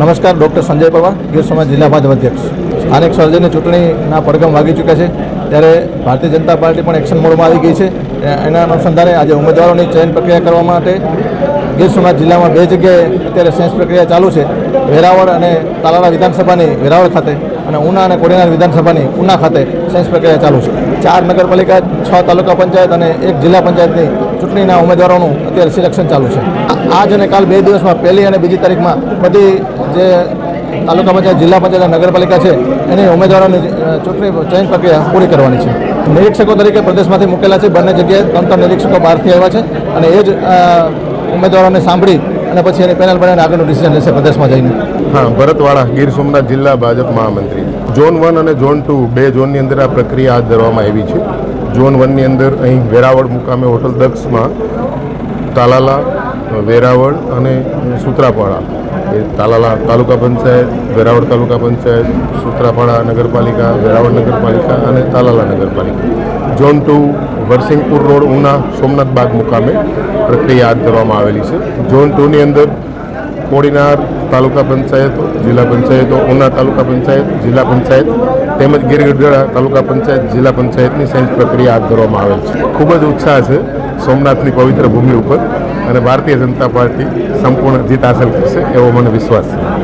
નમસ્કાર, ડૉક્ટર સંજય પરમાર, ગીર સોમનાથ જિલ્લા ભાજપ અધ્યક્ષ. સ્થાનિક સ્વરાજ્યની ચૂંટણીના પડઘમ વાગી ચૂક્યા છે, ત્યારે ભારતીય જનતા પાર્ટી પણ એક્શન મોડમાં આવી ગઈ છે. એના અનુસંધાને આજે ઉમેદવારોની ચયન પ્રક્રિયા કરવા માટે ગીર સોમનાથ જિલ્લામાં 2 જગ્યાએ અત્યારે સેન્સ પ્રક્રિયા ચાલુ છે. વેરાવળ અને તાલાલા વિધાનસભાની વેરાવળ ખાતે અને ઉના અને કોડીનાર વિધાનસભાની ઉના ખાતે સેન્સ પ્રક્રિયા ચાલુ છે. 4 નગરપાલિકા, 6 તાલુકા પંચાયત અને 1 જિલ્લા પંચાયતની ચૂંટણીના ઉમેદવારોનું અત્યારે સિલેક્શન ચાલુ છે. આજ અને કાલ 2 દિવસમાં 1લી અને 2જી તારીખમાં બધી જે તાલુકા પંચાયત, જિલ્લા પંચાયત અને નગરપાલિકા છે એની ઉમેદવારોની ચૂંટણી ચયન પ્રક્રિયા પૂરી કરવાની છે. નિરીક્ષકો તરીકે પ્રદેશમાંથી મૂકેલા છે. બંને જગ્યાએ 3 નિરીક્ષકો બહારથી આવ્યા છે અને એ જ ઉમેદવારોને સાંભળી અને પછી એની પેનલ બનાવીને આગળનું ડિસિઝન લેશે પ્રદેશમાં જઈને. હા, ભરતવાળા, ગીર સોમનાથ જિલ્લા ભાજપ મહામંત્રી. ઝોન 1 અને ઝોન 2 2 ઝોનની અંદર આ પ્રક્રિયા હાથ ધરવામાં આવી છે. ઝોન 1ની અંદર અહીં વેરાવળ મુકામે હોટલ દક્ષમાં તાલાલા, વેરાવળ અને સૂત્રાપાડા, એ તાલાલા તાલુકા પંચાયત, વેરાવળ તાલુકા પંચાયત, સૂત્રાપાડા નગરપાલિકા, વેરાવળ નગરપાલિકા અને તાલાલા નગરપાલિકા. ઝોન 2 વરસિંગપુર રોડ, ઉના, સોમનાથ બાગ મુકામે પ્રક્રિયા હાથ ધરવામાં આવેલી છે. ઝોન 2ની અંદર કોડીનાર તાલુકા પંચાયતો, જિલ્લા પંચાયતો, ઉના તાલુકા પંચાયત, જિલ્લા પંચાયત તેમજ ગીરગઢડા તાલુકા પંચાયત, જિલ્લા પંચાયતની સેન્સ પ્રક્રિયા હાથ ધરવામાં આવેલ છે. ખૂબ જ ઉત્સાહ છે સોમનાથની પવિત્ર ભૂમિ ઉપર અને ભારતીય જનતા પાર્ટી સંપૂર્ણ જીત હાંસલ કરશે એવો મને વિશ્વાસ છે.